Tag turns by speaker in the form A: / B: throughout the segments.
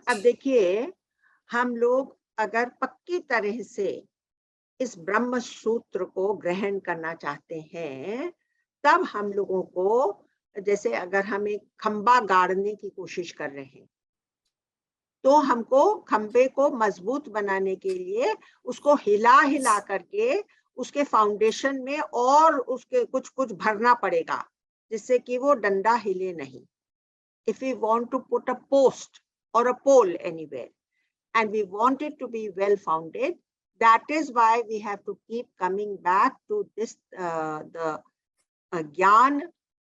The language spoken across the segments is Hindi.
A: अब देखिए, हम लोग अगर पक्की तरह से इस ब्रह्म सूत्र को ग्रहण करना चाहते हैं, तब हम लोगों को, जैसे अगर हम एक खंबा गाड़ने की कोशिश कर रहे हैं, तो हमको खंबे को मजबूत बनाने के लिए उसको हिला हिला करके उसके फाउंडेशन में और उसके कुछ कुछ भरना पड़ेगा, जिससे कि वो डंडा हिले नहीं। If we want to put a post or a pole anywhere and we want it to be well founded, that is why we have to keep coming back to this, the Gyan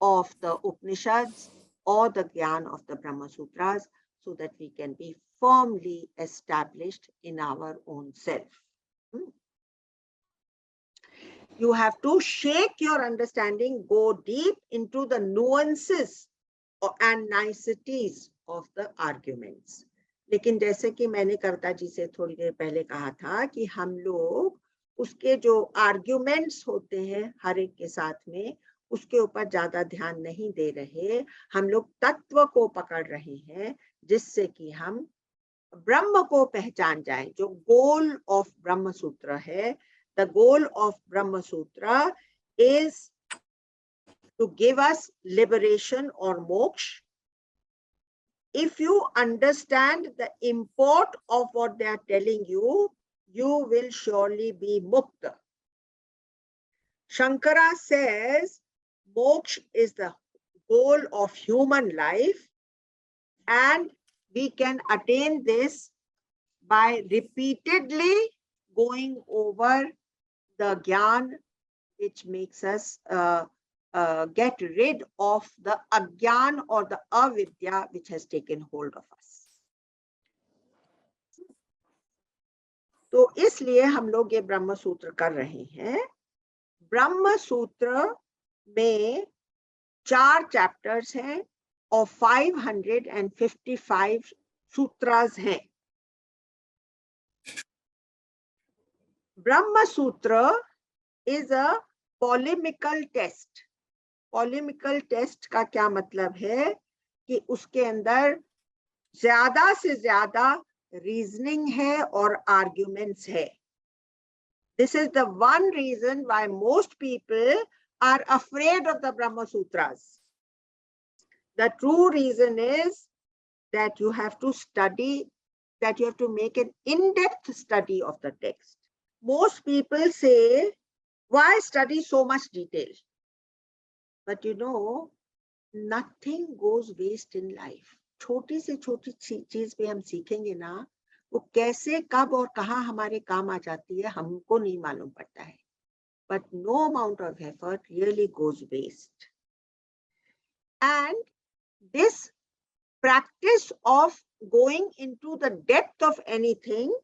A: of the Upanishads or the Gyan of the Brahma Sutras, so that we can be firmly established in our own self. You have to shake your understanding, go deep into the nuances and niceties of the arguments. लेकिन जैसे कि मैंने कविता जी से थोड़ी देर पहले कहा था कि हम लोग उसके जो आर्ग्यूमेंट्स होते हैं हर एक के साथ में, उसके ऊपर ज्यादा ध्यान नहीं दे रहे, हम लोग तत्व को पकड़ रहे हैं, जिससे कि हम ब्रह्म को पहचान जाएं। जो गोल ऑफ ब्रह्म सूत्र है, द गोल ऑफ ब्रह्म सूत्र is to give us liberation or moksha. If you understand the import of what they are telling you, you will surely be mukta. Shankara says moksha is the goal of human life, and we can attain this by repeatedly going over the gyan, which makes us get rid of the agyan or the avidya which has taken hold of us. तो इसलिए हम लोग ये ब्रह्म सूत्र कर रहे हैं। ब्रह्म सूत्र में 4 चैप्टर्स हैं और 555 सूत्रास हैं। ब्रह्म सूत्र is a polemical test. Polemical test का क्या मतलब है कि उसके अंदर ज्यादा से ज्यादा रीजनिंग है और आर्ग्यूमेंट्स है। This is the one reason why most people are afraid of the Brahma Sutras. The true reason is that you have to study, that you have to make an in-depth study of the text. Most people say why study so much detail? But you know, nothing goes waste in life. छोटी से छोटी चीज भी हम सीखेंगे ना, वो कैसे कब और कहाँ हमारे काम आ जाती है हमको नहीं मालूम पड़ता है। But no amount of effort really goes waste. And this practice of going into the depth of anything,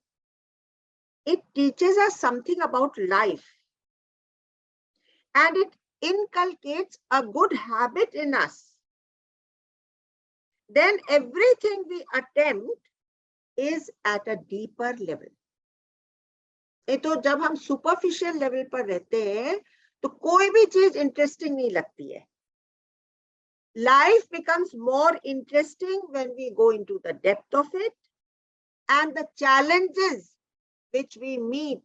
A: it teaches us something about life. And it inculcates a good habit in us. Then everything we attempt is at a deeper level. ये तो जब हम सुपरफिशियल लेवल पर रहते हैं तो कोई भी चीज इंटरेस्टिंग नहीं लगती है। Life becomes more interesting when we go into the depth of it, and the challenges which we meet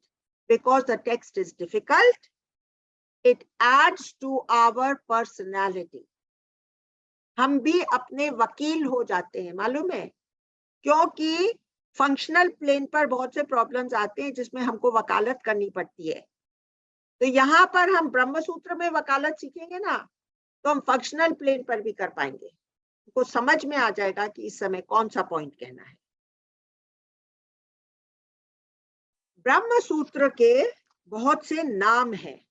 A: because the text is difficult, it adds to our personality. हम भी अपने वकील हो जाते हैं, मालूम है, क्योंकि फंक्शनल प्लेन पर बहुत से प्रॉब्लम्स आते हैं जिसमें हमको वकालत करनी पड़ती है। तो यहाँ पर हम ब्रह्म सूत्र में वकालत सीखेंगे ना, तो हम फंक्शनल प्लेन पर भी कर पाएंगे। हमको समझ में आ जाएगा कि इस समय कौन सा पॉइंट कहना है। ब्रह्म सूत्र के बहुत से नाम हैं।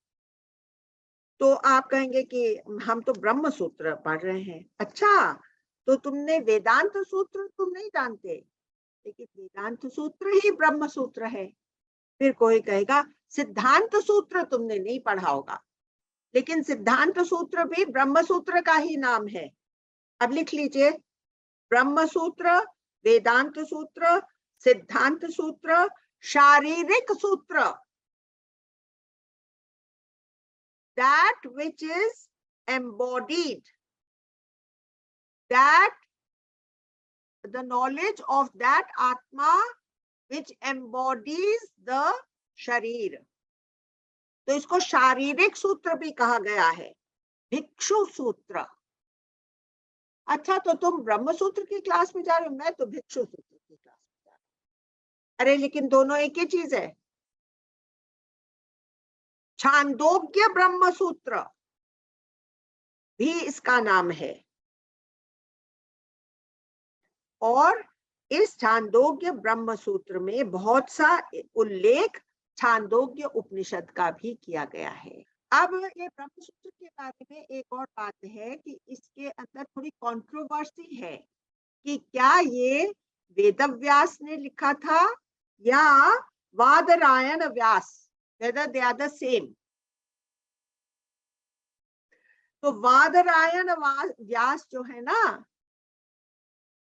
A: तो आप कहेंगे कि हम तो ब्रह्म सूत्र पढ़ रहे हैं। अच्छा, तो तुमने वेदांत सूत्र तुम नहीं जानते, लेकिन वेदांत सूत्र ही ब्रह्म सूत्र है। फिर कोई कहेगा सिद्धांत सूत्र तुमने नहीं पढ़ा होगा, लेकिन सिद्धांत सूत्र भी ब्रह्म सूत्र का ही नाम है। अब लिख लीजिए, ब्रह्म सूत्र, वेदांत सूत्र, सिद्धांत सूत्र, शारीरिक सूत्र। That which is embodied, that the knowledge of that Atma which embodies the sharir. तो इसको शारीरिक सूत्र भी कहा गया है, भिक्षु सूत्र। अच्छा, तो तुम ब्रह्म सूत्र की क्लास में जा रहे हो, मैं तो भिक्षु सूत्र की क्लास में जा रही हूँ। अरे लेकिन दोनों एक ही चीज है। छांदोग्य ब्रह्म सूत्र भी इसका नाम है, और इस छांदोग्य ब्रह्म सूत्र में बहुत सा उल्लेख छांदोग्य उपनिषद का भी किया गया है। अब ये ब्रह्म सूत्र के बारे में एक और बात है कि इसके अंदर थोड़ी कंट्रोवर्सी है कि क्या ये वेदव्यास ने लिखा था या वादरायण व्यास, whether they are the same। तो वादरायण व्यास जो है ना,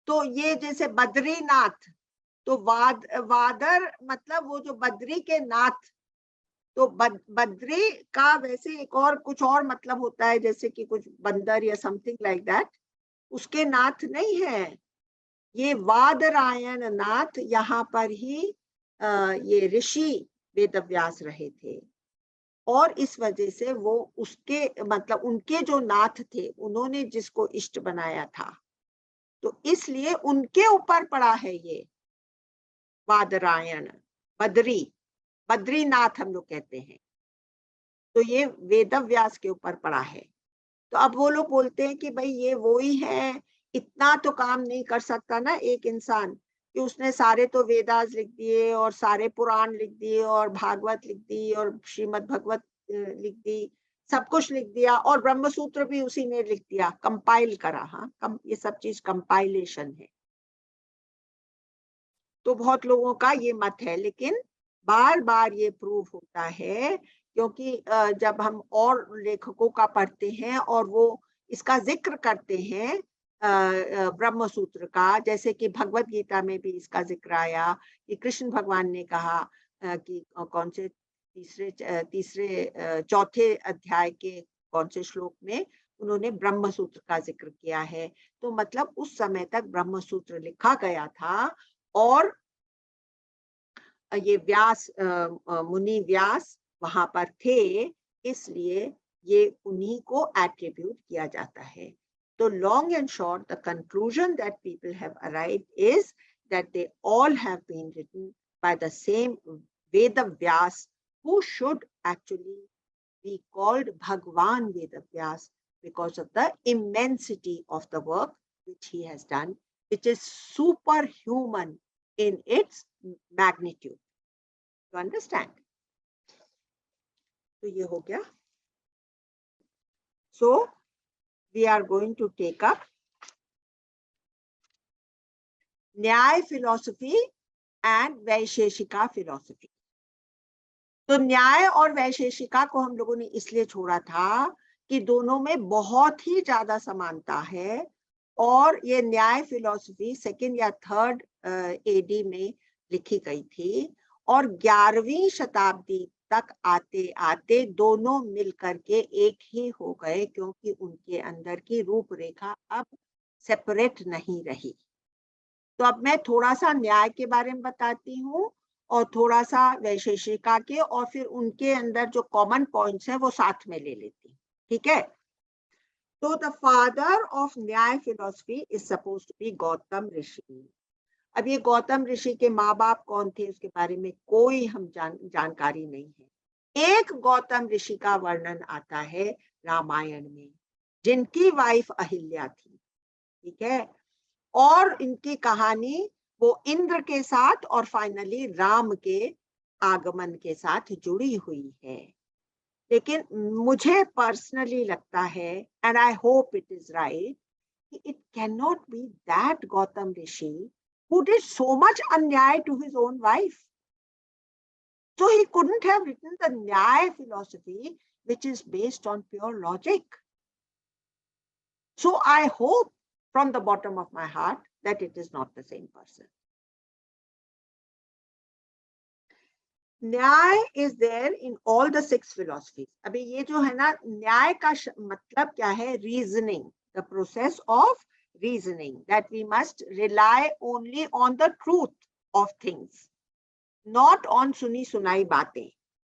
A: तो ये जैसे बद्रीनाथ, तो वादर मतलब वो जो बद्री के नाथ, तो बद्री का वैसे एक और कुछ और मतलब होता है, जैसे कि कुछ बंदर या समथिंग लाइक दैट, उसके नाथ नहीं है ये वादरायण नाथ। यहाँ पर ही ये ऋषि वेदव्यास रहे थे, और इस वजह से वो उसके मतलब उनके जो नाथ थे, उन्होंने जिसको इष्ट बनाया था, तो इसलिए उनके ऊपर पड़ा है ये वादरायण। बद्रीनाथ हम लोग कहते हैं, तो ये वेदव्यास के ऊपर पड़ा है। तो अब वो लोग बोलते हैं कि भाई ये वो ही है, इतना तो काम नहीं कर सकता ना एक इंसान कि उसने सारे तो वेदास लिख दिए और सारे पुराण लिख दिए और भागवत लिख दी और श्रीमद् भगवत लिख दी, सब कुछ लिख दिया, और ब्रह्म सूत्र भी उसी ने लिख दिया, कंपाइल करा। हाँ, ये सब चीज कंपाइलेशन है। तो बहुत लोगों का ये मत है, लेकिन बार बार ये प्रूव होता है, क्योंकि जब हम और लेखकों का पढ़ते हैं और वो इसका जिक्र करते हैं ब्रह्म सूत्र का, जैसे कि भगवत गीता में भी इसका जिक्र आया कि कृष्ण भगवान ने कहा कि कौन से तीसरे चौथे अध्याय के कौन से श्लोक में उन्होंने ब्रह्म सूत्र का जिक्र किया है। तो मतलब उस समय तक ब्रह्म सूत्र लिखा गया था, और ये व्यास मुनि व्यास वहां पर थे, इसलिए ये उन्हीं को एट्रीब्यूट किया जाता है। तो long and short, the conclusion that people have arrived is that they all have been written by the same Ved Vyas, who should actually be called Bhagwan Vedavyas because of the immensity of the work which he has done, which is superhuman in its magnitude. You understand? तो ये हो गया. So we are going to take up न्याय philosophy and वैशेषिका philosophy. तो न्याय और वैशेषिका को हम लोगों ने इसलिए छोड़ा था कि दोनों में बहुत ही ज्यादा समानता है, और ये न्याय फिलॉसफी सेकंड या थर्ड एडी में लिखी गई थी, और 11वीं शताब्दी तक आते आते दोनों मिलकर के एक ही हो गए, क्योंकि उनके अंदर की रूपरेखा अब सेपरेट नहीं रही। तो अब मैं थोड़ा सा न्याय के बारे में बताती हूँ और थोड़ा सा वैशेषिका के, और फिर उनके अंदर जो कॉमन पॉइंट्स है वो साथ में ले लेती हूँ, ठीक है। तो the father of Nyaya philosophy is suppose to be Gautam ऋषि। अब ये गौतम ऋषि के माँ बाप कौन थे उसके बारे में कोई हम जानकारी नहीं है। एक गौतम ऋषि का वर्णन आता है रामायण में, जिनकी वाइफ अहिल्या थी, ठीक है, और इनकी कहानी वो इंद्र के साथ और फाइनली राम के आगमन के साथ जुड़ी हुई है। लेकिन मुझे पर्सनली लगता है, and I hope it is right, it can not be that Gautam Rishi who did so much अन्याय to his own wife. So he couldn't have written the Nyaya philosophy, which is based on pure logic. So I hope from the bottom of my heart that it is not the same person. न्याय is there in all the 6 philosophies. अभी ये जो है ना, न्याय का मतलब क्या है? Reasoning, the process of reasoning, that we must rely only on the truth of things, not on suni sunai baatein.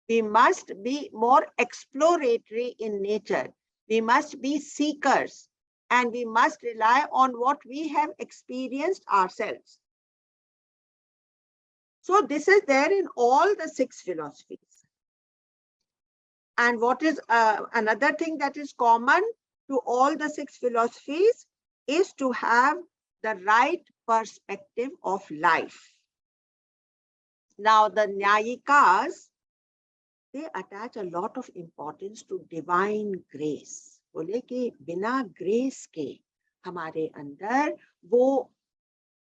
A: We must be more exploratory in nature. We must be seekers, and we must rely on what we have experienced ourselves. So this is there in all the 6 philosophies. And what is another thing that is common to all the 6 philosophies is to have the right perspective of life. Now the Nyayikas, they attach a lot of importance to divine grace. बोले कि बिना grace के हमारे अंदर वो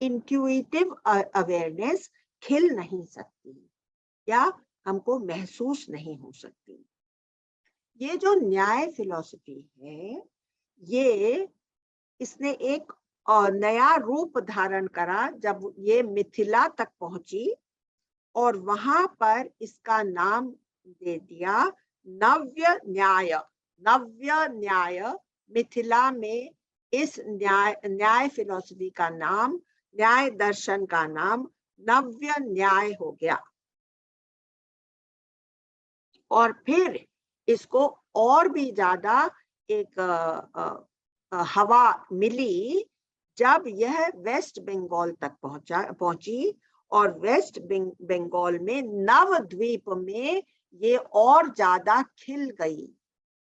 A: intuitive awareness खिल नहीं सकती या हमको महसूस नहीं हो सकती. ये जो न्याय फिलॉसफी है, ये इसने एक नया रूप धारण करा जब ये मिथिला तक पहुंची, और वहां पर इसका नाम दे दिया नव्य न्याय. नव्य न्याय, मिथिला में इस न्याय फिलॉसफी का नाम, न्याय दर्शन का नाम नव्य न्याय हो गया. और फिर इसको और भी ज्यादा एक हवा मिली जब यह वेस्ट बंगाल तक पहुंची, और वेस्ट बंगाल में नवद्वीप में ये और ज्यादा खिल गई.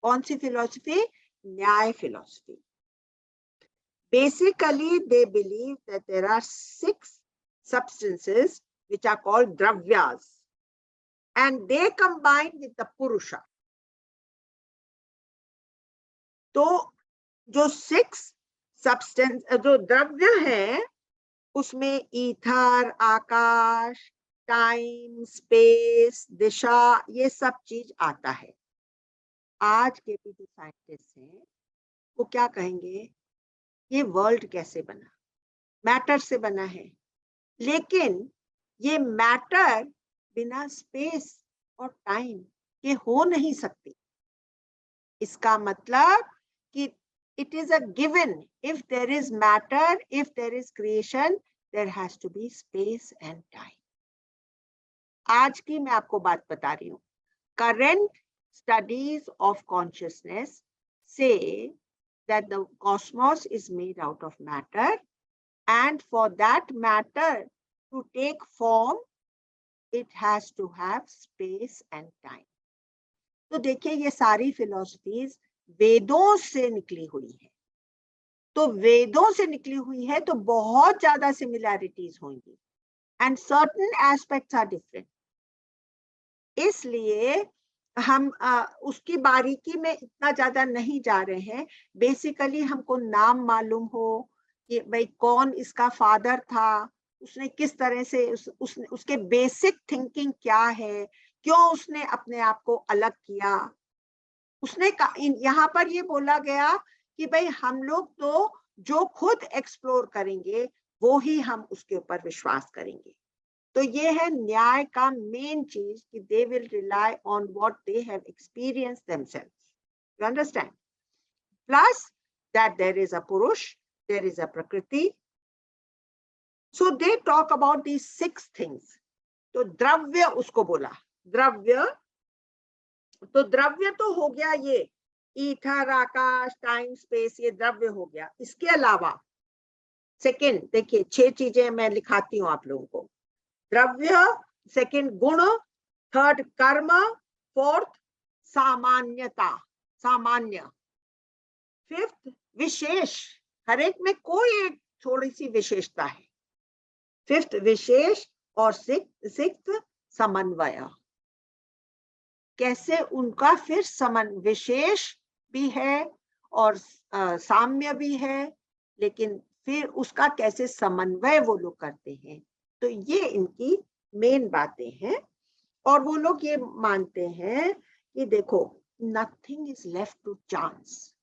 A: कौन सी फिलॉसफी? न्याय philosophy. Basically, they believe that there are 6 substances which are called dravyas, and they combine with the purusha. तो जो 6 substance जो द्रव्य है, उसमें ईथर, आकाश, टाइम, स्पेस, दिशा, ये सब चीज आता है. आज के भी जो साइंटिस्ट हैं वो क्या कहेंगे, ये वर्ल्ड कैसे बना? मैटर से बना है. लेकिन ये मैटर बिना स्पेस और टाइम के हो नहीं सकती. इसका मतलब कि it is a given. If there is matter, if there is creation, there has to be space and time. आज की मैं आपको बात बता रही हूँ. Current studies of consciousness say that the cosmos is made out of matter, and for that matter to take form, it has to have space and time. तो देखिए, ये सारी फिलॉसफीज वेदों से निकली हुई है. तो वेदों से निकली हुई है तो बहुत ज्यादा सिमिलैरिटीज होंगी, and certain aspects are different. इसलिए हम उसकी बारीकी में इतना ज्यादा नहीं जा रहे हैं. बेसिकली हमको नाम मालूम हो कि भाई कौन इसका फादर था, उसने किस तरह से उसके बेसिक थिंकिंग क्या है, क्यों उसने अपने आप को अलग किया. उसने यहाँ पर ये बोला गया कि भाई हम लोग तो जो खुद एक्सप्लोर करेंगे वो ही हम उसके ऊपर विश्वास करेंगे. तो ये है न्याय का मेन चीज कि they will rely on what they have experienced themselves. You understand? Plus that there is a Purush, there is a Prakriti. So they talk about these 6 things. तो द्रव्य उसको बोला. द्रव्य, तो द्रव्य तो हो गया ये ईथर, आकाश, टाइम, स्पेस, ये द्रव्य हो गया. इसके अलावा सेकंड देखिए 6 चीजें मैं लिखाती हूँ आप लोगों को. द्रव्य, सेकंड गुण, थर्ड कर्म, फोर्थ सामान्यता, सामान्य, फिफ्थ विशेष, हर एक में कोई एक थोड़ी सी विशेषता है, फिफ्थ विशेष, और सिक्स्थ समन्वय. कैसे उनका फिर विशेष भी है और साम्य भी है, लेकिन फिर उसका कैसे समन्वय वो लोग करते हैं. तो ये इनकी मेन बातें हैं. और वो लोग ये मानते हैं कि देखो nothing is left to chance.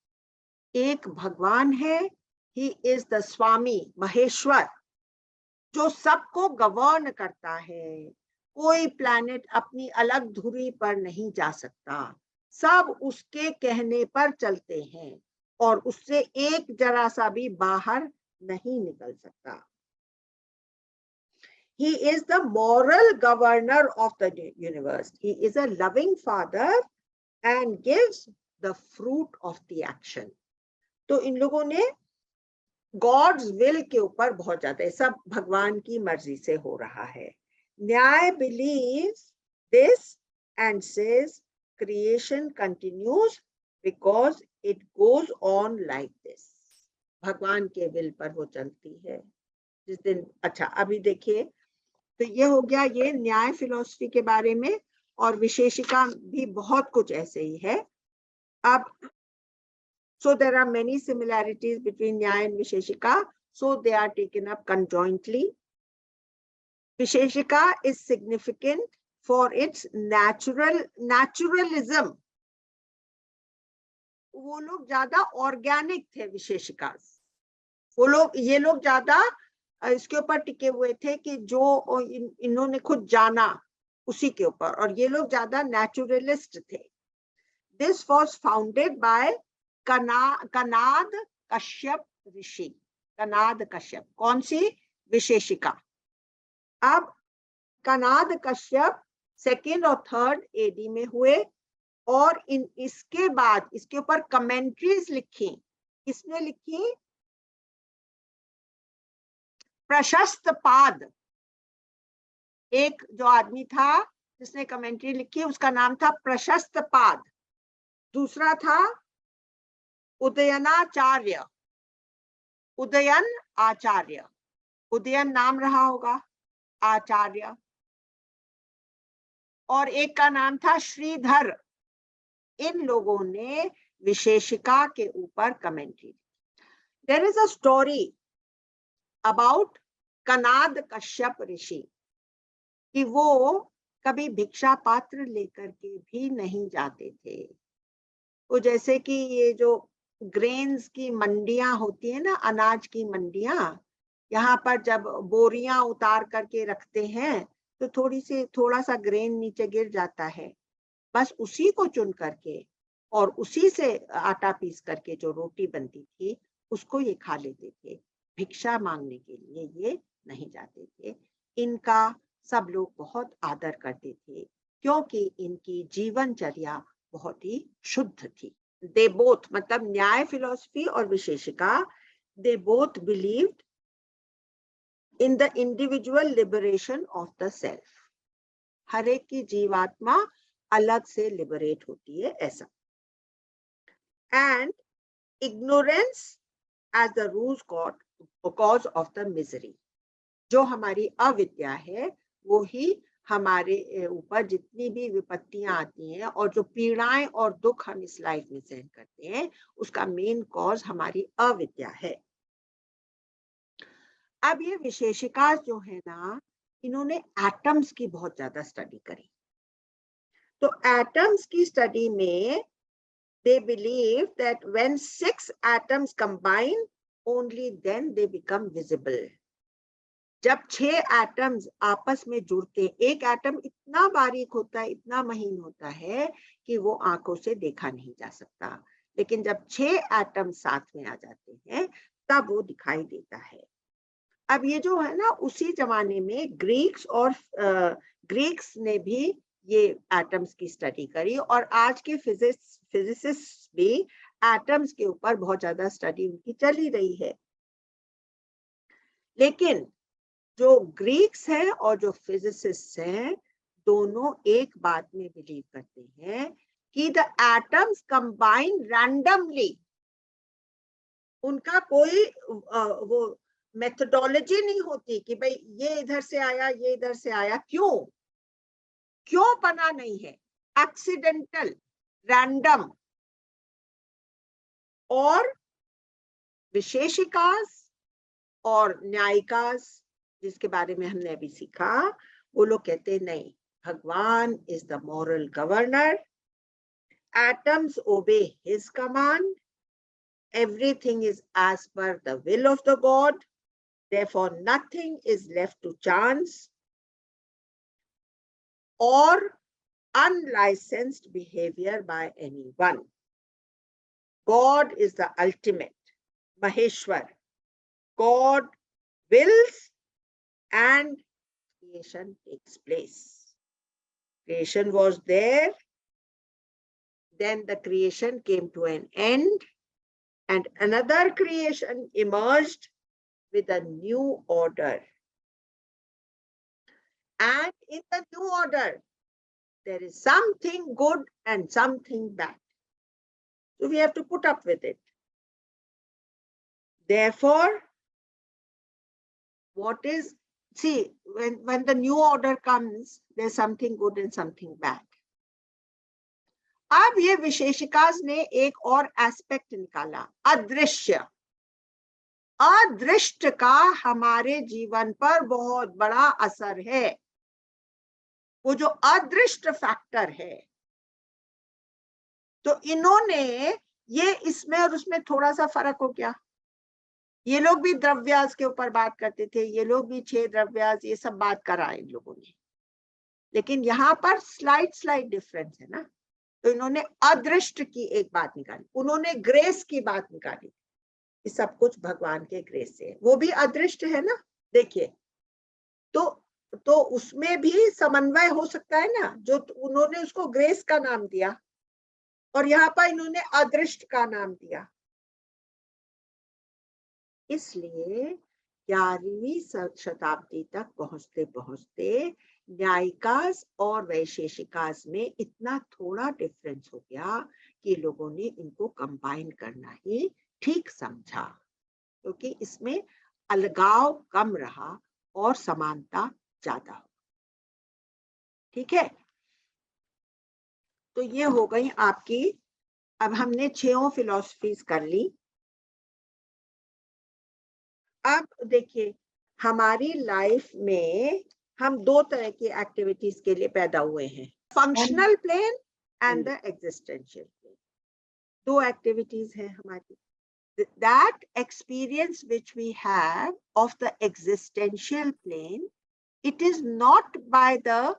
A: एक भगवान है, he is the swami, Maheshwar, जो सबको गवर्न करता है. कोई प्लैनेट अपनी अलग धुरी पर नहीं जा सकता, सब उसके कहने पर चलते हैं. और उससे एक जरा सा भी बाहर नहीं निकल सकता। He is the moral governor of the universe. He is a loving father and gives the fruit of the action. तो इन लोगों ने गॉड्स विल के ऊपर बहुत ज्यादा है, सब भगवान की मर्जी से हो रहा है। न्याय believes this and says creation continues because it goes on like this. भगवान के विल पर वो चलती है जिस दिन। अच्छा, अभी देखिए, तो ये हो गया ये न्याय फिलॉसफी के बारे में, और विशेषिका भी बहुत कुछ ऐसे ही है। अब so there are many similarities between Nyaya and Visheshika, so they are taken up conjointly. Visheshika is significant for its naturalism. वो लोग ज्यादा ऑर्गेनिक थे विशेषिका, ये लोग ज्यादा इसके ऊपर टिके हुए थे कि जो इन्होंने खुद जाना उसी के ऊपर, और ये लोग ज्यादा नेचुरलिस्ट थे। This was founded by Kanad Kashyap ऋषि। कनाद कश्यप कौन सी? विशेषिका। अब कनाद कश्यप 2nd और 3rd AD में हुए, और इसके बाद इसके ऊपर कमेंट्रीज लिखी। किसने लिखी? प्रशस्त पाद, एक जो आदमी था जिसने कमेंट्री लिखी उसका नाम था प्रशस्त पाद। दूसरा था उदयनाचार्य, उदयन आचार्य, उदयन नाम रहा होगा, आचार्य, और एक का नाम था श्रीधर। इन लोगों ने विशेषिका के ऊपर commentary. There is a story about Kanad Kashyap ऋषि कि वो कभी भिक्षा पात्र लेकर के भी नहीं जाते थे। वो जैसे कि ये जो ग्रेन्स की मंडियां होती है ना, अनाज की मंडियां, यहाँ पर जब बोरियां उतार करके रखते हैं तो थोड़ा सा ग्रेन नीचे गिर जाता है, बस उसी को चुन करके और उसी से आटा पीस करके जो रोटी बनती थी उसको ये खा लेते थे। भिक्षा मांगने के लिए ये नहीं जाते थे। इनका सब लोग बहुत आदर करते थे क्योंकि इनकी जीवनचर्या बहुत ही शुद्ध थी। दे बोथ, मतलब न्याय फिलॉसफी और Vaisheshika, they both believed in the individual liberation of the self. हर एक की जीवात्मा अलग से लिबरेट होती है, ऐसा। And ignorance as the root cause of the misery. जो हमारी अविद्या है वो ही हमारे ऊपर जितनी भी विपत्तियां आती हैं और जो पीड़ाएं और दुख हम इस लाइफ में सहन करते हैं उसका मेन कॉज हमारी अविद्या है। अब ये विशेषिका जो है ना, इन्होंने एटम्स की बहुत ज्यादा स्टडी करी। तो एटम्स की स्टडी में they believe that when 6 atoms combine only then they become visible। जब 6 एटम्स आपस में जुड़ते, एक एटम इतना बारीक होता है, इतना महीन होता है कि वो आंखों से देखा नहीं जा सकता, लेकिन जब 6 एटम साथ में आ जाते हैं तब वो दिखाई देता है। अब ये जो है ना, उसी जमाने में ग्रीक्स ने भी ये एटम्स की स्टडी करी, और आज के फिजिसिस्ट भी एटम्स के ऊपर बहुत ज्यादा स्टडी उनकी चल ही रही है। लेकिन जो ग्रीक्स हैं और जो फिजिसिस्ट हैं दोनों एक बात में बिलीव करते हैं कि द एटम्स कंबाइन रैंडमली। उनका कोई वो मेथोडोलॉजी नहीं होती कि भाई ये इधर से आया ये इधर से आया, क्यों बना नहीं है, एक्सीडेंटल, रैंडम। और विशेषिकास और न्यायिकास जिसके बारे में हमने अभी सीखा, वो लोग कहते नहीं, भगवान is the moral governor, atoms ओबे his command, everything is as per the will of the God, therefore nothing is left to chance or unlicensed behavior by anyone। God is the ultimate, Maheshwar. God wills and creation takes place. Creation was there, then the creation came to an end, and another creation emerged with a new order. And in the new order, there is something good and something bad. So we have to put up with it. Therefore, when the new order comes, there's something good and something bad. अब ये विशेषिकाज ने एक और एस्पेक्ट निकाला, अदृश्य। अदृष्ट का हमारे जीवन पर बहुत बड़ा असर है। वो जो अदृष्ट फैक्टर है, तो इन्होंने ये इसमें और उसमें थोड़ा सा फर्क हो गया। ये लोग भी द्रव्यास के ऊपर बात करते थे, ये लोग भी 6 द्रव्यास, ये सब बात करा इन लोगों ने, लेकिन यहाँ पर स्लाइड डिफरेंस है ना। तो इन्होंने अदृष्ट की एक बात निकाली, उन्होंने ग्रेस की बात निकाली, ये सब कुछ भगवान के ग्रेस से है। वो भी अदृष्ट है ना, देखिए। तो उसमें भी समन्वय हो सकता है ना, जो उन्होंने उसको ग्रेस का नाम दिया और यहाँ पर इन्होंने अदृष्ट का नाम दिया। इसलिए 11वीं शताब्दी तक पहुंचते पहुंचते न्यायिकास और वैशेषिकास में इतना थोड़ा डिफरेंस हो गया कि लोगों ने इनको कंबाइन करना ही ठीक समझा, क्योंकि इसमें अलगाव कम रहा और समानता ज्यादा हो। ठीक है, तो ये हो गई आपकी। अब हमने 6 फिलॉसफीज कर ली। अब देखिए, हमारी लाइफ में हम 2 तरह की एक्टिविटीज के लिए पैदा हुए हैं, functional plane and the existential plane. 2 activities हैं हमारी। That experience which we have of the existential plane, it is not by the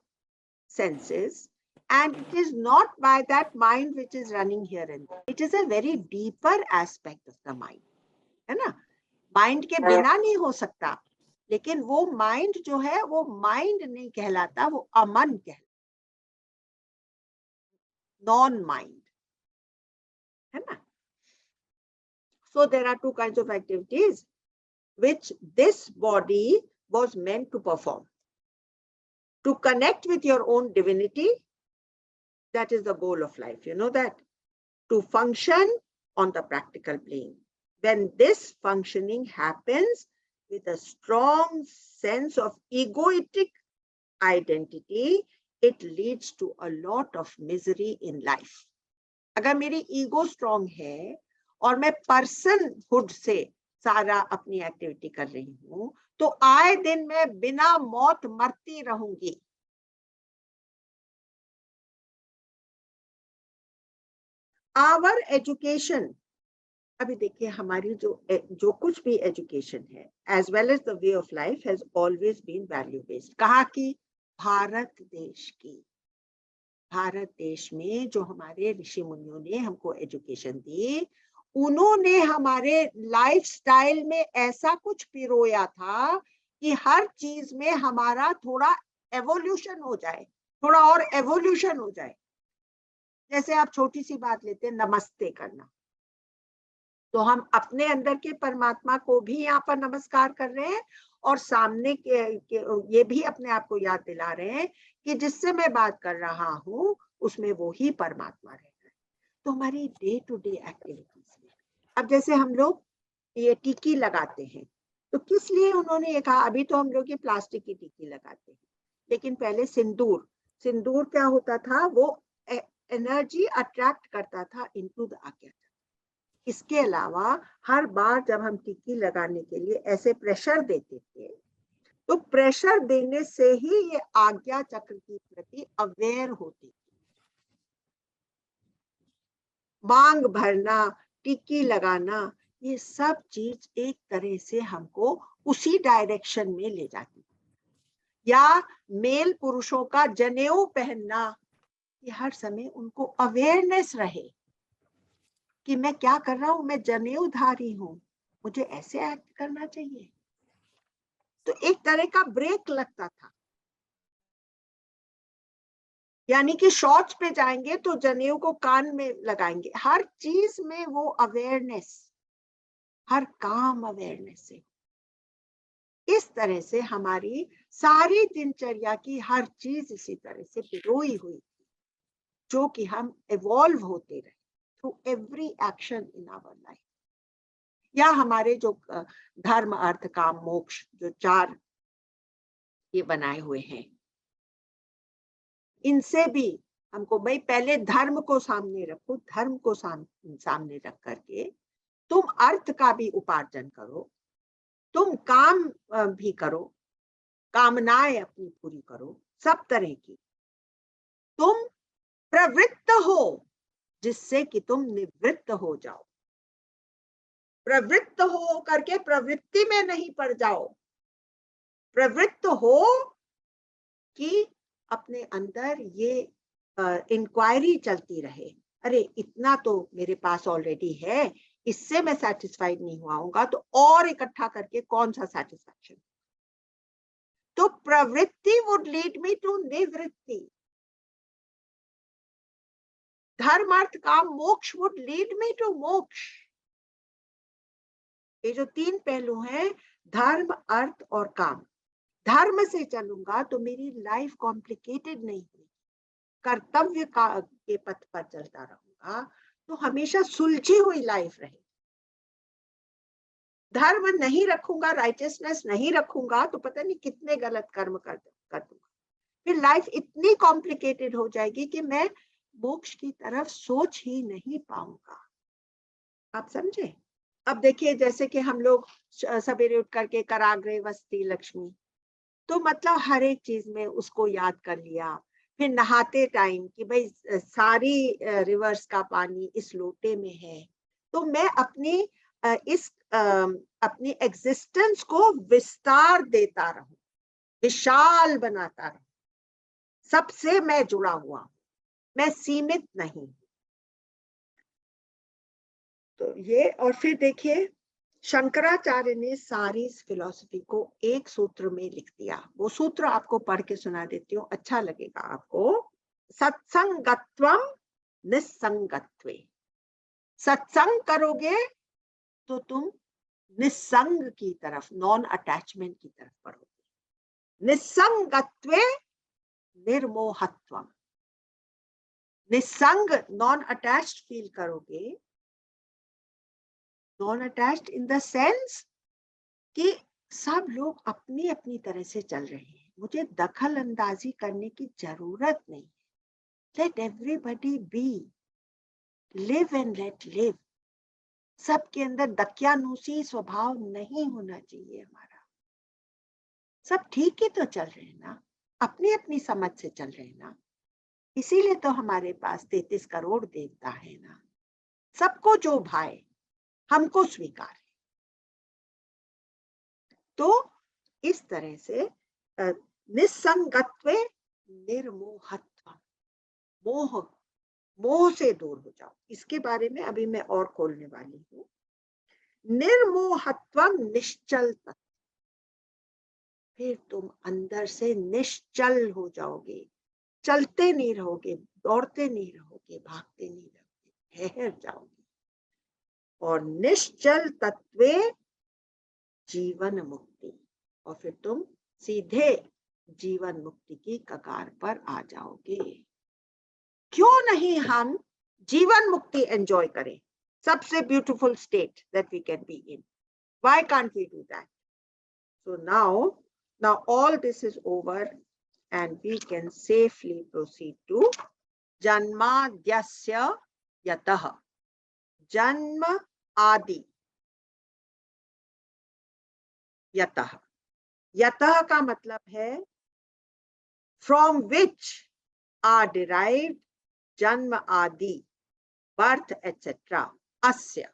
A: senses and it is not by that mind which is running here and there. It is a very deeper aspect of the mind, है ना। माइंड के बिना नहीं हो सकता, लेकिन वो माइंड जो है वो माइंड नहीं कहलाता, वो अमन कहलाता, नॉन माइंड, है ना। So there are 2 kinds of activities which this body was meant to perform. To connect with your own divinity, that is the goal of life, you know that. To function on the practical plane. When this functioning happens with a strong sense of egoic identity, it leads to a lot of misery in life. अगर मेरी ईगो स्ट्रॉन्ग है और मैं पर्सनहुड से सारा अपनी एक्टिविटी कर रही हूँ, तो आए दिन मैं बिना मौत मरती रहूंगी। आवर एजुकेशन, अभी देखिए हमारी जो कुछ भी एजुकेशन है, as well as the way of life, has always been value based. कहाँ की? भारत देश की। भारत देश में जो हमारे ऋषि मुनियों ने हमको एजुकेशन दी, उन्होंने हमारे लाइफस्टाइल में ऐसा कुछ पिरोया था कि हर चीज में हमारा थोड़ा एवोल्यूशन हो जाए, थोड़ा और एवोल्यूशन हो जाए। जैसे आप छोटी सी बात लेते हैं, नमस्ते करना, तो हम अपने अंदर के परमात्मा को भी यहाँ पर नमस्कार कर रहे हैं और सामने के ये भी अपने आप को याद दिला रहे हैं कि जिससे मैं बात कर रहा हूँ उसमें वो ही परमात्मा रह रहा है। तो हमारी डे टू डे एक्टिविटीज में, अब जैसे हम लोग ये टिक्की लगाते हैं, तो किस लिए उन्होंने ये कहा? अभी तो हम लोग ये प्लास्टिक की टिक्की लगाते हैं, लेकिन पहले सिंदूर क्या होता था? वो एनर्जी अट्रैक्ट करता था इनटू द आज्ञा। इसके अलावा हर बार जब हम टिक्की लगाने के लिए ऐसे प्रेशर देते थे, तो प्रेशर देने से ही ये आज्ञा चक्र के प्रति अवेयर होती थी। मांग भरना, टिक्की लगाना, ये सब चीज एक तरह से हमको उसी डायरेक्शन में ले जाती है। या मेल पुरुषों का जनेऊ पहनना, ये हर समय उनको अवेयरनेस रहे। कि मैं क्या कर रहा हूं, मैं जनेऊधारी हूं, मुझे ऐसे एक्ट करना चाहिए। तो एक तरह का ब्रेक लगता था। यानी कि शॉर्ट्स पे जाएंगे तो जनेऊ को कान में लगाएंगे, हर चीज में वो अवेयरनेस, हर काम अवेयरनेस से। इस तरह से हमारी सारी दिनचर्या की हर चीज इसी तरह से पिरोई हुई, जो कि हम इवॉल्व होते रहे through every action in our life. या हमारे जो धर्म अर्थ काम मोक्ष, जो 4 ये बनाए हुए हैं, इनसे भी हमको, भाई पहले धर्म को सामने रखो, धर्म को सामने रख करके तुम अर्थ का भी उपार्जन करो, तुम काम भी करो, कामनाएं अपनी पूरी करो, सब तरह की। तुम प्रवृत्त हो जिससे कि तुम निवृत्त हो जाओ। प्रवृत्त हो करके प्रवृत्ति में नहीं पड़ जाओ, प्रवृत्त हो कि अपने अंदर ये इंक्वायरी चलती रहे, अरे इतना तो मेरे पास ऑलरेडी है, इससे मैं सेटिस्फाइड नहीं हुआ होगा, तो और इकट्ठा करके कौन सा सेटिस्फैक्शन। तो प्रवृत्ति वुड लीड मी टू निवृत्ति, धर्म अर्थ काम मोक्ष वुड लीड मी टू मोक्ष। ये जो 3 पहलू हैं, धर्म अर्थ और काम, धर्म से चलूंगा तो मेरी लाइफ कॉम्प्लिकेटेड नहीं होगी, कर्तव्य के पथ पर चलता रहूंगा तो हमेशा सुलझी हुई लाइफ रहेगी। धर्म नहीं रखूंगा, राइटियसनेस नहीं रखूंगा, तो पता नहीं कितने गलत कर्म कर दूंगा, फिर लाइफ इतनी कॉम्प्लिकेटेड हो जाएगी कि मैं मोक्ष की तरफ सोच ही नहीं पाऊंगा। आप समझे? अब देखिए, जैसे कि हम लोग सवेरे उठ करके कराग्रे वसती लक्ष्मी, तो मतलब हर एक चीज में उसको याद कर लिया। फिर नहाते टाइम कि भाई सारी रिवर्स का पानी इस लोटे में है, तो मैं अपनी अपनी एग्जिस्टेंस को विस्तार देता रहूं, विशाल बनाता रहूं, सबसे मैं जुड़ा हुआ हूं, मैं सीमित नहीं। तो ये, और फिर देखिए शंकराचार्य ने सारी इस फिलॉसफी को एक सूत्र में लिख दिया। वो सूत्र आपको पढ़ के सुना देती हूँ, अच्छा लगेगा आपको। सत्संगत्वम निस्संगत्वे, सत्संग करोगे तो तुम निस्संग की तरफ, नॉन अटैचमेंट की तरफ बढ़ोगे। निस्संगत्वे निर्मोहत्वम, निस्संग नॉन अटैच्ड फील करोगे, non attached in the sense कि सब लोग अपनी अपनी तरह से चल रहे हैं, मुझे दखल अंदाजी करने की जरूरत नहीं। Let everybody be, live and let live. सबके अंदर दकियानूसी स्वभाव नहीं होना चाहिए हमारा। सब ठीक ही तो चल रहे हैं ना, अपनी अपनी समझ से चल रहे हैं ना, इसीलिए तो हमारे पास 33 करोड़ देवता है ना। सबको जो भाए हमको स्वीकार है। तो इस तरह से निस्संगत्वे निर्मोहत्व, मोह, मोह से दूर हो जाओ। इसके बारे में अभी मैं और खोलने वाली हूँ। निर्मोहत्वम निश्चल तत्व, फिर तुम अंदर से निश्चल हो जाओगे, चलते नहीं रहोगे, दौड़ते नहीं रहोगे, भागते नहीं रहोगे, ठहर जाओगे। और निश्चल तत्वे जीवन मुक्ति, और फिर तुम सीधे जीवन मुक्ति की कगार पर आ जाओगे। क्यों नहीं हम जीवन मुक्ति एंजॉय करें, सबसे beautiful state that we can be in? Why can't we do that? So now all this is over and we can safely proceed to janmadyasya yatah, जन्म आदि यतः। यतः का मतलब है from which are derived जन्म आदि, birth etc. asya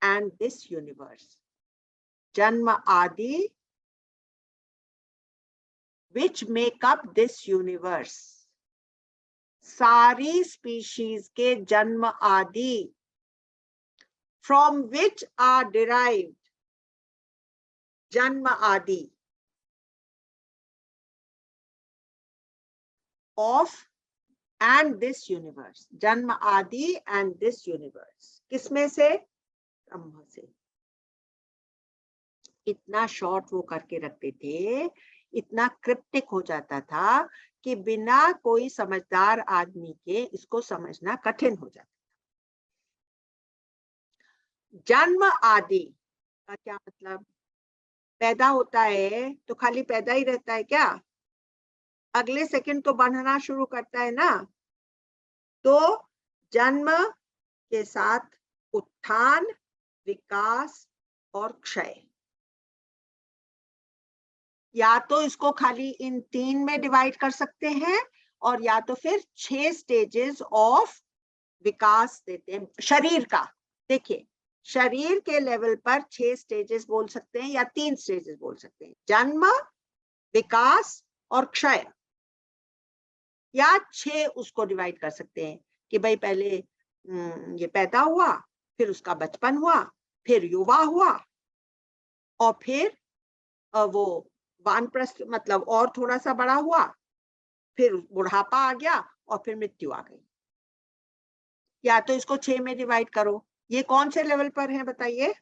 A: and this universe. जन्म आदि which make up this universe. सारी स्पीशीज के जन्म आदि, फ्रॉम विच आर डिराइव्ड, जन्म आदि ऑफ एंड दिस यूनिवर्स, जन्म आदि एंड दिस यूनिवर्स, किसमें से? ब्रह्म से। इतना शॉर्ट वो करके रखते थे, इतना क्रिप्टिक हो जाता था कि बिना कोई समझदार आदमी के इसको समझना कठिन हो जाता। जन्म आदि का क्या मतलब? पैदा होता है तो खाली पैदा ही रहता है क्या? अगले सेकंड तो बढ़ना शुरू करता है ना। तो जन्म के साथ उत्थान, विकास और क्षय, या तो इसको खाली इन 3 में डिवाइड कर सकते हैं, और या तो फिर 6 स्टेजेस ऑफ विकास देते हैं शरीर का। देखिए, शरीर के लेवल पर 6 स्टेजेस बोल सकते हैं या 3 स्टेजेस बोल सकते हैं, जन्म, विकास और क्षय, या 6 उसको डिवाइड कर सकते हैं कि भाई पहले ये पैदा हुआ, फिर उसका बचपन हुआ, फिर युवा हुआ, और फिर वो वानप्रस्थ मतलब और थोड़ा सा बड़ा हुआ, फिर बुढ़ापा आ गया और फिर मृत्यु आ गई। या तो इसको 6 में डिवाइड करो। ये कौन से लेवल पर है बताइए?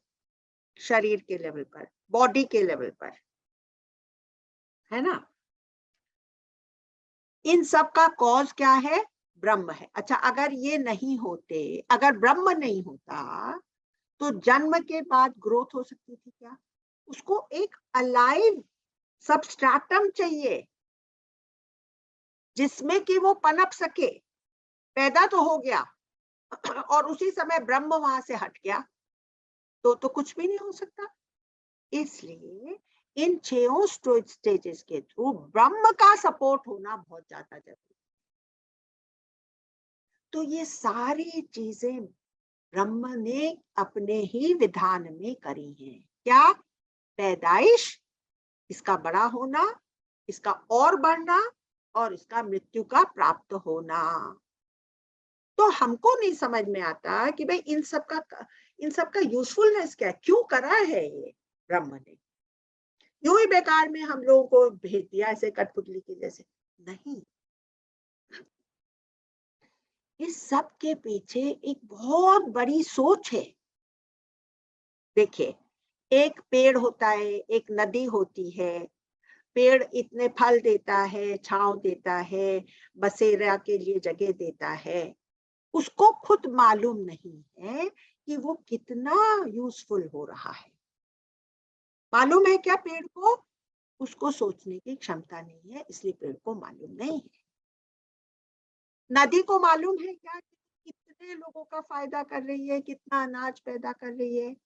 A: शरीर के लेवल पर, बॉडी के लेवल पर, है ना। इन सब का कॉज क्या है? ब्रह्म है। अच्छा, अगर ये नहीं होते, अगर ब्रह्म नहीं होता, तो जन्म के बाद ग्रोथ हो सकती थी क्या? उसको एक अलाइव सबस्ट्रैटम चाहिए जिसमें कि वो पनप सके। पैदा तो हो गया और उसी समय ब्रह्म वहां से हट गया, तो कुछ भी नहीं हो सकता। इसलिए इन 6 स्टेजेस के थ्रू ब्रह्म का सपोर्ट होना बहुत ज्यादा जरूरी। तो ये सारी चीजें ब्रह्म ने अपने ही विधान में करी हैं। क्या? पैदाइश, इसका बड़ा होना, इसका और बढ़ना, और इसका मृत्यु का प्राप्त होना। तो हमको नहीं समझ में आता कि भाई इन सब का यूजफुलनेस क्या है, क्यों करा है ये ब्रह्म ने? यूं ही बेकार में हम लोगों को भेज दिया ऐसे कठपुतली के जैसे? नहीं, इस सब के पीछे एक बहुत बड़ी सोच है। देखिए, एक पेड़ होता है, एक नदी होती है, पेड़ इतने फल देता है, छांव देता है, बसेरा के लिए जगह देता है, उसको खुद मालूम नहीं है कि वो कितना यूजफुल हो रहा है। मालूम है क्या पेड़ को? उसको सोचने की क्षमता नहीं है, इसलिए पेड़ को मालूम नहीं है। नदी को मालूम है क्या कि कितने लोगों का फायदा कर रही है, कितना अनाज पैदा कर रही है?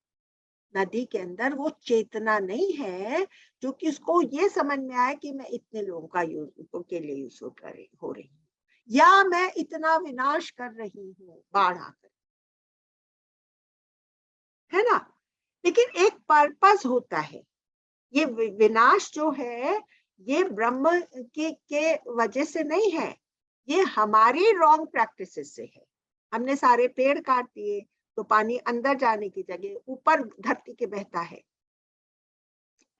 A: नदी के अंदर वो चेतना नहीं है जो कि उसको ये समझ में आए कि मैं इतने लोगों का के लिए यूज हो रही हूँ, या मैं इतना विनाश कर रही हूँ बाढ़ आकर, है ना। लेकिन एक पर्पस होता है। ये विनाश जो है, ये ब्रह्म के वजह से नहीं है, ये हमारी रॉन्ग प्रैक्टिसेस से है। हमने सारे पेड़ काट दिए तो पानी अंदर जाने की जगह ऊपर धरती के बहता है।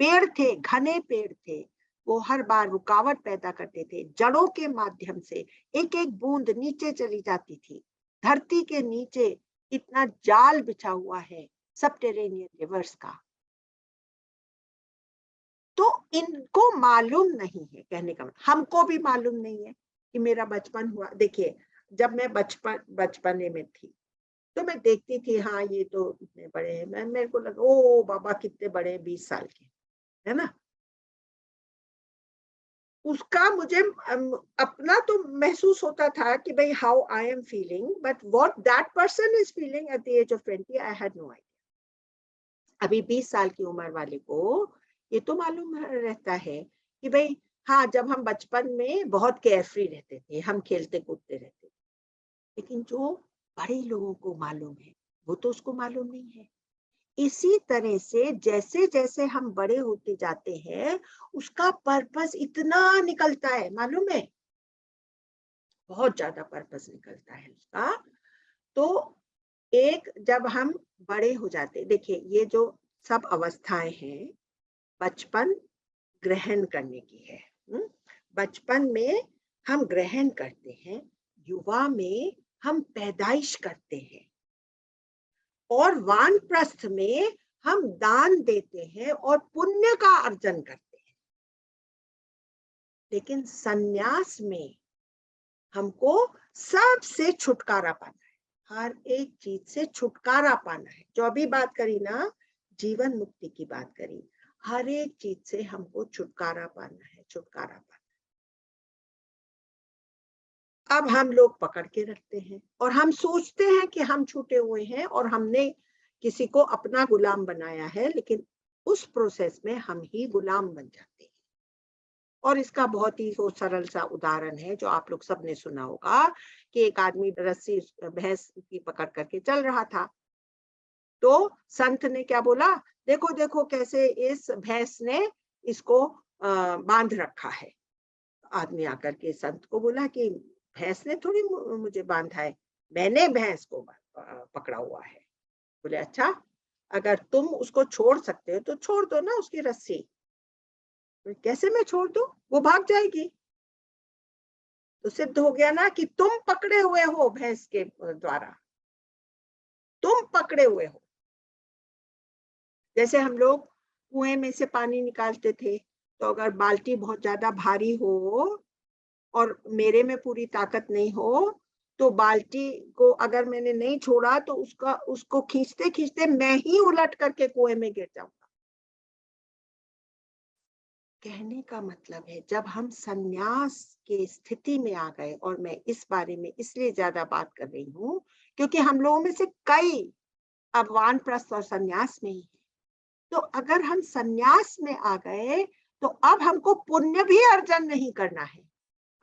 A: पेड़ थे, घने पेड़ थे, वो हर बार रुकावट पैदा करते थे, जड़ों के माध्यम से एक एक बूंद नीचे चली जाती थी। धरती के नीचे इतना जाल बिछा हुआ है सबटेरेनियन रिवर्स का। तो इनको मालूम नहीं है, कहने का हमको भी मालूम नहीं है कि मेरा बचपन हुआ। देखिए, जब मैं बचपने में थी तो मैं देखती थी, हाँ ये तो इतने बड़े हैं, मैं मेरे को लगा ओ बाबा कितने बड़े हैं, 20 साल के, है ना। उसका मुझे अपना तो महसूस होता था कि भाई how I am feeling, but what that person is feeling at the age of 20 I had no idea. अभी 20 साल की उम्र वाले को ये तो मालूम रहता है कि भाई हाँ, जब हम बचपन में बहुत केयरफ्री रहते थे, हम खेलते कूदते रहते थे, लेकिन जो बड़े लोगों को मालूम है वो तो उसको मालूम नहीं है। इसी तरह से जैसे जैसे हम बड़े होते जाते हैं, उसका पर्पस इतना निकलता है, मालूम है। बहुत ज्यादा पर्पस निकलता है उसका। तो एक जब हम बड़े हो जाते, देखिए ये जो सब अवस्थाएं हैं, बचपन ग्रहण करने की है। बचपन में हम ग्रहण करते हैं, युवा में हम पैदाइश करते हैं, और वानप्रस्थ में हम दान देते हैं और पुण्य का अर्जन करते हैं। लेकिन सन्यास में हमको सबसे छुटकारा पाना है, हर एक चीज से छुटकारा पाना है। जो अभी बात करी ना, जीवन मुक्ति की बात करी, हर एक चीज से हमको छुटकारा पाना है, छुटकारा पाना। अब हम लोग पकड़ के रखते हैं और हम सोचते हैं कि हम छूटे हुए हैं और हमने किसी को अपना गुलाम बनाया है, लेकिन उस प्रोसेस में हम ही गुलाम बन जाते हैं। और इसका बहुत ही वो सरल सा उदाहरण है जो आप लोग सबने सुना होगा कि एक आदमी रस्सी भैंस की पकड़ करके चल रहा था, तो संत ने क्या बोला, देखो देखो कैसे इस भैंस ने इसको बांध रखा है। आदमी आकर के संत को बोला कि भैंस ने थोड़ी मुझे बांधा है, मैंने भैंस को पकड़ा हुआ है। बोले अच्छा, अगर तुम उसको छोड़ सकते हो तो छोड़ दो ना उसकी रस्सी। कैसे मैं छोड़ दूं, वो भाग जाएगी। तो सिद्ध हो गया ना कि तुम पकड़े हुए हो भैंस के द्वारा, तुम पकड़े हुए हो। जैसे हम लोग कुएं में से पानी निकालते थे, तो अगर बाल्टी बहुत ज्यादा भारी हो और मेरे में पूरी ताकत नहीं हो, तो बाल्टी को अगर मैंने नहीं छोड़ा तो उसको खींचते खींचते मैं ही उलट करके कुएं में गिर जाऊंगा। कहने का मतलब है जब हम संन्यास के स्थिति में आ गए, और मैं इस बारे में इसलिए ज्यादा बात कर रही हूँ क्योंकि हम लोगों में से कई अब वानप्रस्थ और संन्यास में ही है। तो अगर हम संन्यास में आ गए तो अब हमको पुण्य भी अर्जन नहीं करना है,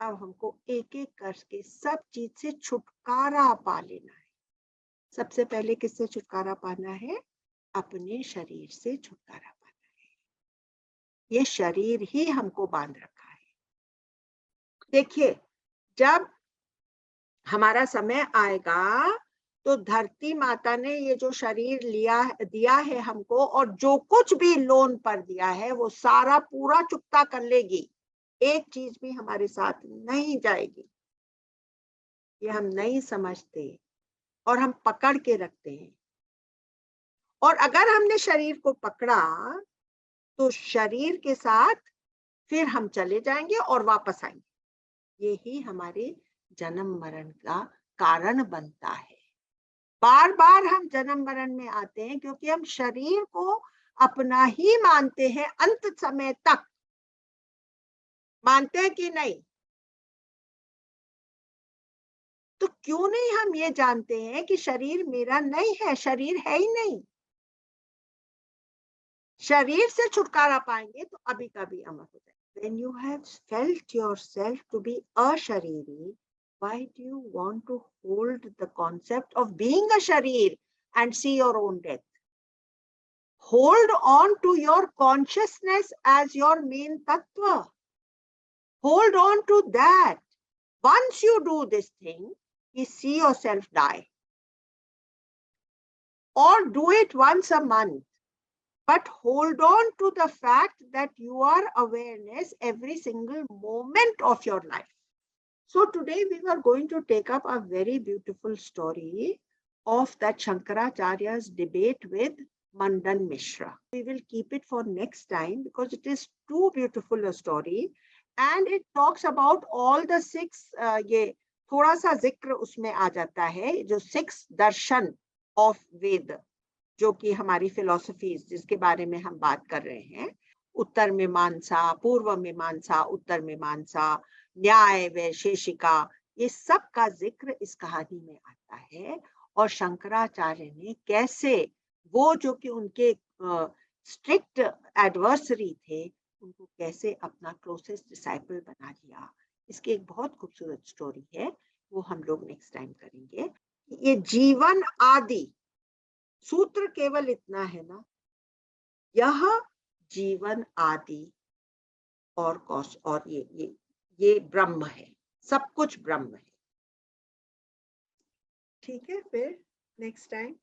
A: अब हमको एक एक करके सब चीज से छुटकारा पा लेना है। सबसे पहले किससे छुटकारा पाना है, अपने शरीर से छुटकारा पाना है। ये शरीर ही हमको बांध रखा है। देखिए, जब हमारा समय आएगा तो धरती माता ने ये जो शरीर दिया है हमको, और जो कुछ भी लोन पर दिया है वो सारा पूरा चुकता कर लेगी, एक चीज भी हमारे साथ नहीं जाएगी। ये हम नहीं समझते और हम पकड़ के रखते हैं। और अगर हमने शरीर को पकड़ा तो शरीर के साथ फिर हम चले जाएंगे और वापस आएंगे। यही हमारे जन्म मरण का कारण बनता है। बार बार हम जन्म मरण में आते हैं क्योंकि हम शरीर को अपना ही मानते हैं। अंत समय तक मानते हैं कि नहीं? तो क्यों नहीं हम ये जानते हैं कि शरीर मेरा नहीं है, शरीर है ही नहीं। शरीर से छुटकारा पाएंगे तो अभी कभी अमर हो जाए। When you have felt yourself to be a shariri, why do you want to hold the concept of being a sharir and see your own death? Hold on to your consciousness as your main tattva. Hold on to that. Once you do this thing, you see yourself die. Or do it once a month. But hold on to the fact that you are awareness every single moment of your life. So today we are going to take up a very beautiful story of that Shankaracharya's debate with Mandan Mishra. We will keep it for next time because it is too beautiful a story, and it talks about all the six ये थोड़ा सा जिक्र उसमें आ जाता है, जो six दर्शन of Ved, जो कि हमारी फिलोसफीज जिसके बारे में हम बात कर रहे हैं, उत्तर मीमांसा, पूर्व मीमांसा, उत्तर मीमांसा, न्याय, वैशेषिका, ये सब का जिक्र इस कहानी में आता है। और शंकराचार्य ने कैसे वो जो कि उनके स्ट्रिक्ट एडवर्सरी थे, उनको कैसे अपना क्लोजेस्ट डिसाइपल बना लिया, इसकी एक बहुत खूबसूरत स्टोरी है, वो हम लोग नेक्स्ट टाइम करेंगे। ये जीवन आदि सूत्र केवल इतना है ना, यह जीवन आदि और कौश और ये ब्रह्म है, सब कुछ ब्रह्म है। ठीक है, फिर नेक्स्ट टाइम